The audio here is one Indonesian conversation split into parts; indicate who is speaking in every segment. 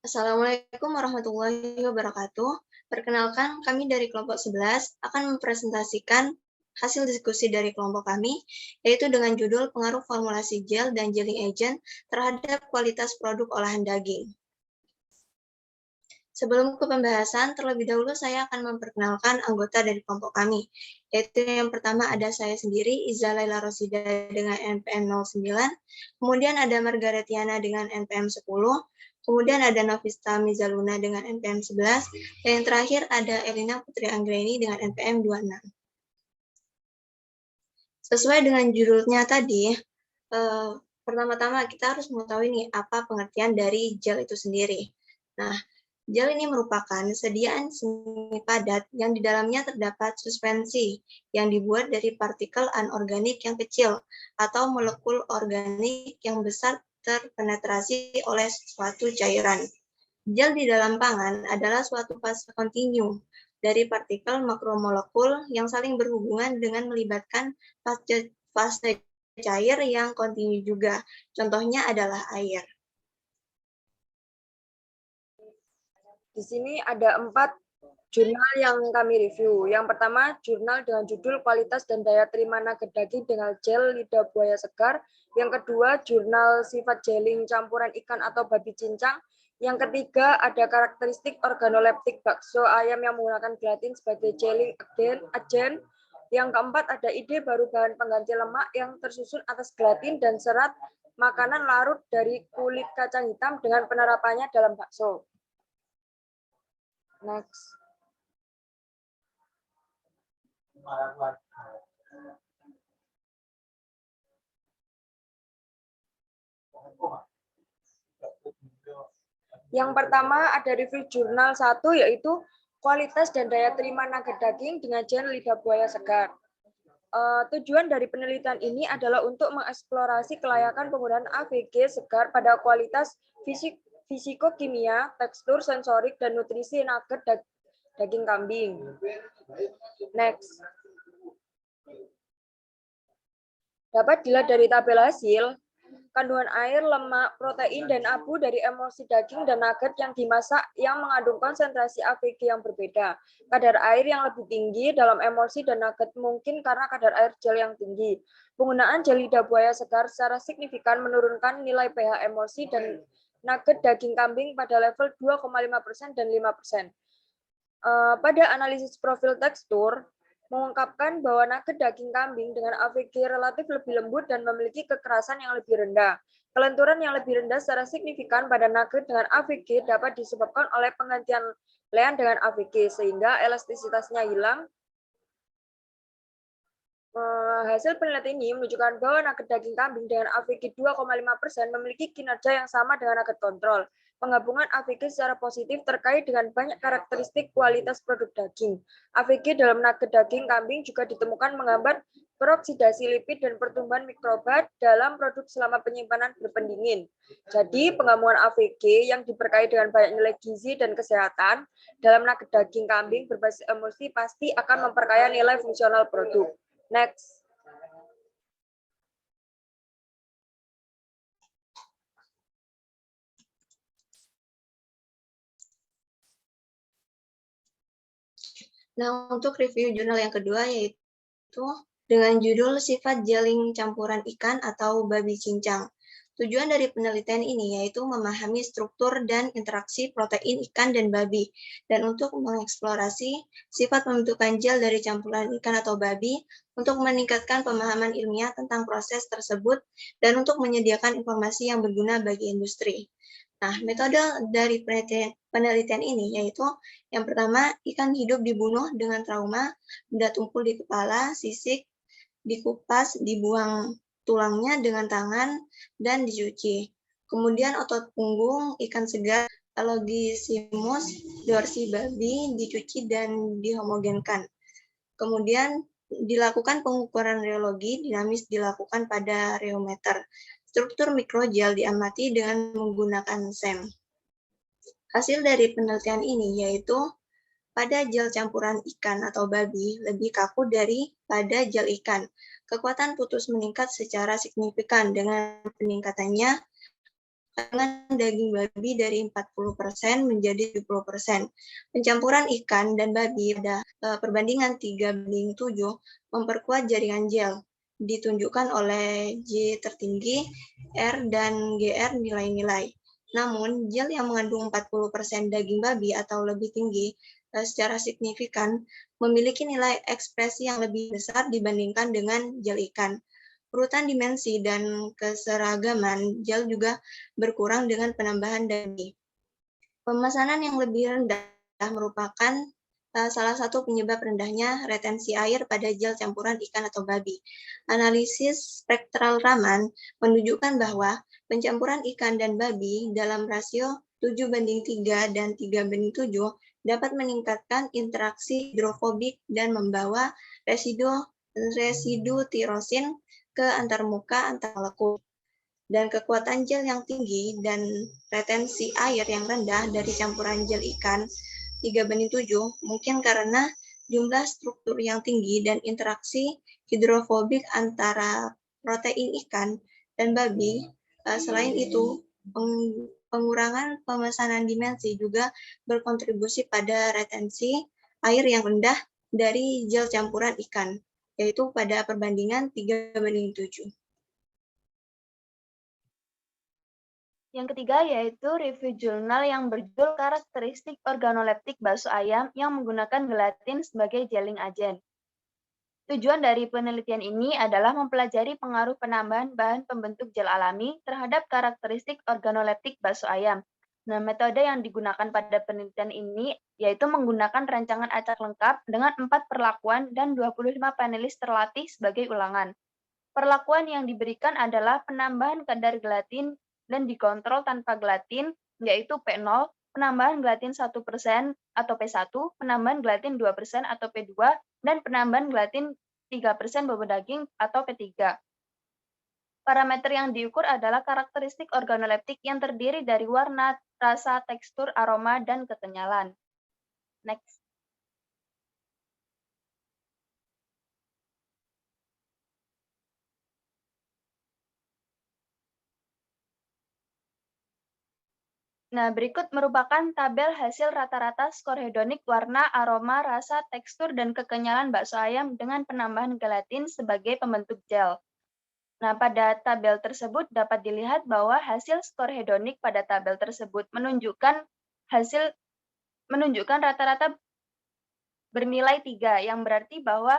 Speaker 1: Assalamualaikum warahmatullahi wabarakatuh. Perkenalkan, kami dari kelompok 11 akan mempresentasikan hasil diskusi dari kelompok kami, yaitu dengan judul pengaruh formulasi gel dan gelling agent terhadap kualitas produk olahan daging. Sebelum ke pembahasan, terlebih dahulu saya akan memperkenalkan anggota dari kelompok kami, yaitu yang pertama ada saya sendiri, Iza Laila Rosida dengan NPM 09, kemudian ada Margaretiana dengan NPM 10, kemudian ada Novista Mizaluna dengan NPM 11, dan yang terakhir ada Elina Putri Anggreni dengan NPM 26. Sesuai dengan judulnya tadi, pertama-tama kita harus mengetahui nih apa pengertian dari gel itu sendiri. Nah, gel ini merupakan sediaan semi padat yang di dalamnya terdapat suspensi yang dibuat dari partikel anorganik yang kecil atau molekul organik yang besar terpenetrasi oleh suatu cairan. Gel di dalam pangan adalah suatu fase kontinu dari partikel makromolekul yang saling berhubungan dengan melibatkan fase cair yang kontinu juga. Contohnya adalah air.
Speaker 2: Di sini ada 4 jurnal yang kami review. Yang pertama, jurnal dengan judul Kualitas dan Daya Terima Nugget Daging dengan Gel Lidah Buaya Segar. Yang kedua, jurnal Sifat Gelling Campuran Ikan atau Babi Cincang. Yang ketiga, ada karakteristik organoleptik bakso ayam yang menggunakan gelatin sebagai gelling agent. Yang keempat, ada ide baru bahan pengganti lemak yang tersusun atas gelatin dan serat makanan larut dari kulit kacang hitam dengan penerapannya dalam bakso. Next. Yang pertama ada review jurnal 1 yaitu kualitas dan daya terima nugget daging dengan gel lidah buaya segar. Tujuan dari penelitian ini adalah untuk mengeksplorasi kelayakan penggunaan AVG segar pada kualitas fisikokimia, tekstur, sensorik, dan nutrisi nugget daging kambing. Next. Dapat dilihat dari tabel hasil, kandungan air, lemak, protein, dan abu dari emulsi daging dan nugget yang dimasak yang mengandung konsentrasi AVG yang berbeda. Kadar air yang lebih tinggi dalam emulsi dan nugget mungkin karena kadar air gel yang tinggi. Penggunaan gel lidah buaya segar secara signifikan menurunkan nilai pH emulsi dan nugget daging kambing pada level 2,5% dan 5%. Pada analisis profil tekstur, mengungkapkan bahwa nugget daging kambing dengan AVG relatif lebih lembut dan memiliki kekerasan yang lebih rendah. Kelenturan yang lebih rendah secara signifikan pada nugget dengan AVG dapat disebabkan oleh penggantian lean dengan AVG, sehingga elastisitasnya hilang. Hasil penelitian ini menunjukkan bahwa nugget daging kambing dengan AVG 2,5% memiliki kinerja yang sama dengan nugget kontrol. Penggabungan AVG secara positif terkait dengan banyak karakteristik kualitas produk daging. AVG dalam nugget daging kambing juga ditemukan menghambat peroksidasi lipid dan pertumbuhan mikroba dalam produk selama penyimpanan berpendingin. Jadi, penggabungan AVG yang diberkahi dengan banyak nilai gizi dan kesehatan dalam nugget daging kambing berbasis emulsi pasti akan memperkaya nilai fungsional produk. Next.
Speaker 1: Nah, untuk review jurnal yang kedua yaitu dengan judul Sifat Gelling Campuran Ikan atau Babi Cincang. Tujuan dari penelitian ini yaitu memahami struktur dan interaksi protein ikan dan babi, dan untuk mengeksplorasi sifat pembentukan gel dari campuran ikan atau babi untuk meningkatkan pemahaman ilmiah tentang proses tersebut dan untuk menyediakan informasi yang berguna bagi industri. Nah, metode dari penelitian ini yaitu yang pertama, ikan hidup dibunuh dengan trauma, benda tumpul di kepala, sisik, dikupas, dibuang tulangnya dengan tangan, dan dicuci. Kemudian otot punggung, ikan segar, logisimus, dorsi babi, dicuci dan dihomogenkan. Kemudian dilakukan pengukuran reologi dinamis dilakukan pada reometer. Struktur mikrogel diamati dengan menggunakan SEM. Hasil dari penelitian ini yaitu pada gel campuran ikan atau babi lebih kaku daripada gel ikan. Kekuatan putus meningkat secara signifikan dengan peningkatannya dengan daging babi dari 40% menjadi 70%. Pencampuran ikan dan babi pada perbandingan 3:7 memperkuat jaringan gel, ditunjukkan oleh J tertinggi, R dan GR nilai-nilai. Namun, gel yang mengandung 40% daging babi atau lebih tinggi secara signifikan memiliki nilai ekspresi yang lebih besar dibandingkan dengan gel ikan. Urutan dimensi dan keseragaman gel juga berkurang dengan penambahan daging. Pemesanan yang lebih rendah merupakan salah satu penyebab rendahnya retensi air pada gel campuran ikan atau babi. Analisis spektral Raman menunjukkan bahwa pencampuran ikan dan babi dalam rasio 7:3 dan 3:7 dapat meningkatkan interaksi hidrofobik dan membawa residu tirosin ke antarmuka antar molekul. Dan kekuatan gel yang tinggi dan retensi air yang rendah dari campuran gel ikan 3:7 mungkin karena jumlah struktur yang tinggi dan interaksi hidrofobik antara protein ikan dan babi. Selain itu, pengurangan pemesanan dimensi juga berkontribusi pada retensi air yang rendah dari gel campuran ikan, yaitu pada perbandingan 3:7.
Speaker 3: Yang ketiga yaitu review jurnal yang berjudul Karakteristik Organoleptik Bakso Ayam yang menggunakan gelatin sebagai gelling agent. Tujuan dari penelitian ini adalah mempelajari pengaruh penambahan bahan pembentuk gel alami terhadap karakteristik organoleptik bakso ayam. Nah, metode yang digunakan pada penelitian ini yaitu menggunakan rancangan acak lengkap dengan 4 perlakuan dan 25 panelis terlatih sebagai ulangan. Perlakuan yang diberikan adalah penambahan kadar gelatin dan dikontrol tanpa gelatin, yaitu P0, penambahan gelatin 1% atau P1, penambahan gelatin 2% atau P2, dan penambahan gelatin 3% bobot daging atau P3. Parameter yang diukur adalah karakteristik organoleptik yang terdiri dari warna, rasa, tekstur, aroma, dan kekenyalan. Next. Nah, berikut merupakan tabel hasil rata-rata skor hedonik warna, aroma, rasa, tekstur, dan kekenyalan bakso ayam dengan penambahan gelatin sebagai pembentuk gel. Nah, pada tabel tersebut dapat dilihat bahwa hasil skor hedonik pada tabel tersebut menunjukkan rata-rata bernilai 3, yang berarti bahwa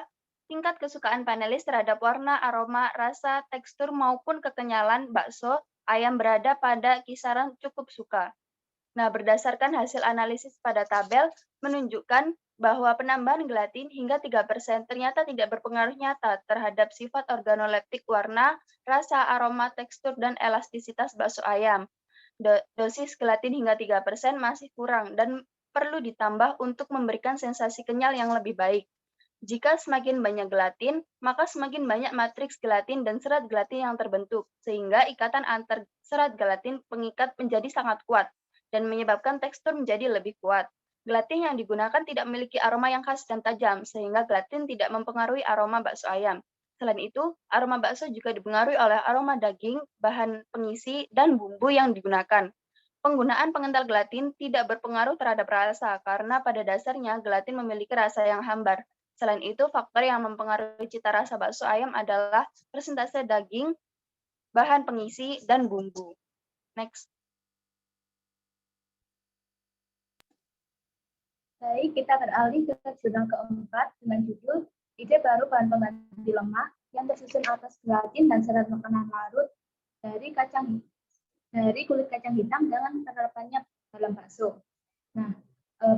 Speaker 3: tingkat kesukaan panelis terhadap warna, aroma, rasa, tekstur, maupun kekenyalan bakso ayam berada pada kisaran cukup suka. Nah, berdasarkan hasil analisis pada tabel menunjukkan bahwa penambahan gelatin hingga 3% ternyata tidak berpengaruh nyata terhadap sifat organoleptik warna, rasa, aroma, tekstur, dan elastisitas bakso ayam. Dosis gelatin hingga 3% masih kurang dan perlu ditambah untuk memberikan sensasi kenyal yang lebih baik. Jika semakin banyak gelatin, maka semakin banyak matriks gelatin dan serat gelatin yang terbentuk, sehingga ikatan antar serat gelatin pengikat menjadi sangat kuat dan menyebabkan tekstur menjadi lebih kuat. Gelatin yang digunakan tidak memiliki aroma yang khas dan tajam, sehingga gelatin tidak mempengaruhi aroma bakso ayam. Selain itu, aroma bakso juga dipengaruhi oleh aroma daging, bahan pengisi, dan bumbu yang digunakan. Penggunaan pengental gelatin tidak berpengaruh terhadap rasa, karena pada dasarnya gelatin memiliki rasa yang hambar. Selain itu, faktor yang mempengaruhi cita rasa bakso ayam adalah persentase daging, bahan pengisi, dan bumbu. Next.
Speaker 4: Baik, kita beralih ke jurnal keempat dengan judul Ide Baru Bahan Pengganti Lemak yang tersusun atas gelatin dan serat makanan larut dari kulit kacang hitam dengan penerapannya dalam bakso. Nah,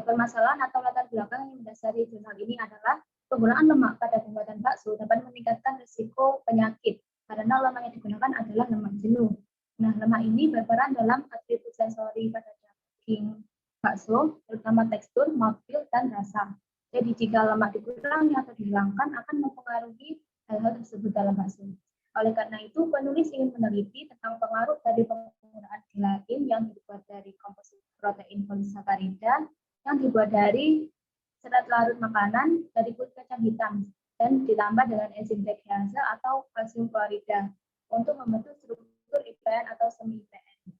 Speaker 4: permasalahan atau latar belakang yang mendasari jurnal ini adalah penggunaan lemak pada pembuatan bakso dapat meningkatkan risiko penyakit karena lemak yang digunakan adalah lemak jenuh. Nah, lemak ini berperan dalam atribut sensori pada daging bakso, terutama tekstur, mouthfeel, dan rasa. Jadi jika lemak dikurangi atau dihilangkan akan mempengaruhi hal-hal tersebut dalam bakso. Oleh karena itu, penulis ingin meneliti tentang pengaruh dari penggunaan gelatin yang dibuat dari komposisi protein polisakarida yang dibuat dari serat larut makanan dari kulit kacang hitam dan ditambah dengan enzim dehidrasi atau kalsium klorida untuk membentuk struktur IPN atau semi IPN.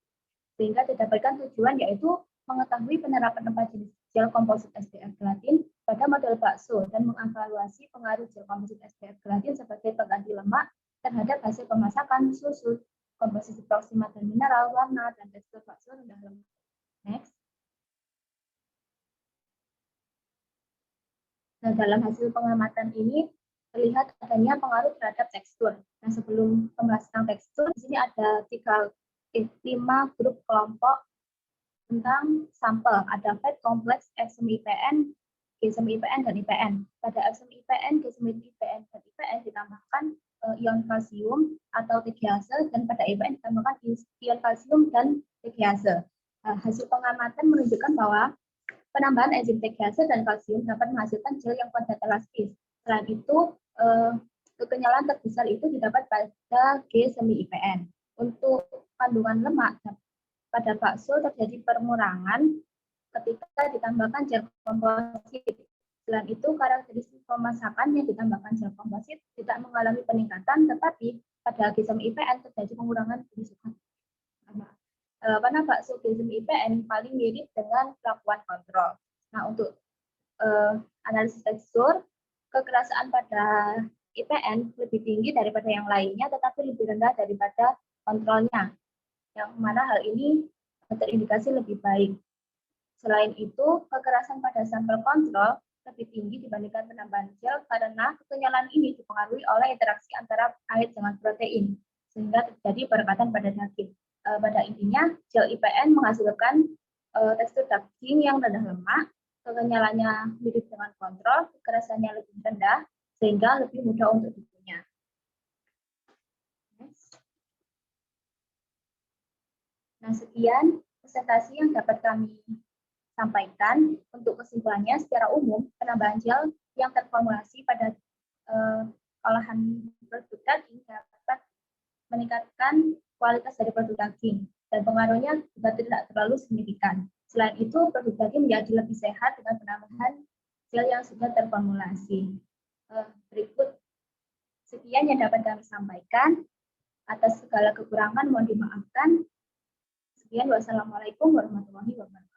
Speaker 4: sehingga didapatkan tujuan yaitu mengetahui penerapan 4 jenis gel komposit SPF gelatin pada model bakso dan mengevaluasi pengaruh gel komposit SPF gelatin sebagai pengganti lemak terhadap hasil pemasakan, susu, komposisi proxima dan mineral, warna, dan tekstur bakso rendah lemak. Next. Nah, dalam hasil pengamatan ini terlihat adanya pengaruh terhadap tekstur. Nah, sebelum pembahasan tentang tekstur, di sini ada 5 grup kelompok tentang sampel. Ada fat, kompleks, FSM-IPN, GSM-IPN, dan IPN. Pada FSM-IPN, GSM-IPN, dan IPN ditambahkan ion kalsium atau TGase, dan pada IPN ditambahkan ion kalsium dan TGase. Hasil pengamatan menunjukkan bahwa penambahan enzim TGase dan kalsium dapat menghasilkan gel yang kuat dan elastis. Selain itu, kekenyalan terbesar itu didapat pada G-semi-IPN. Untuk kandungan lemak pada bakso terjadi pengurangan ketika ditambahkan gel komposit. Selain itu, karakteristik pemasakan yang ditambahkan gel komposit tidak mengalami peningkatan, tetapi pada G-semi-IPN terjadi pengurangan kerusakan. Karena bakso G-semi-IPN paling mirip dengan pelakuan kontrol. Nah, untuk analisis tekstur, kekerasaan pada IPN lebih tinggi daripada yang lainnya, tetapi lebih rendah daripada kontrolnya, yang mana hal ini terindikasi lebih baik. Selain itu, kekerasan pada sampel kontrol lebih tinggi dibandingkan penambahan gel karena kekenyalan ini dipengaruhi oleh interaksi antara air dengan protein, sehingga terjadi perekatan pada daging. Pada intinya, gel IPN menghasilkan tekstur daging yang rendah lemak, kekenyalannya mirip dengan kontrol, kekerasannya lebih rendah, sehingga lebih mudah untuk dikunyah. Nah, sekian presentasi yang dapat kami sampaikan. Untuk kesimpulannya, secara umum, penambahan gel yang terformulasi pada olahan produk daging dapat meningkatkan kualitas dari produk daging, dan pengaruhnya juga tidak terlalu signifikan. Selain itu, produk daging menjadi lebih sehat dengan penambahan gel yang sudah terformulasi. Berikut sekian yang dapat kami sampaikan. Atas segala kekurangan mohon dimaafkan. Sekian, wassalamualaikum warahmatullahi wabarakatuh.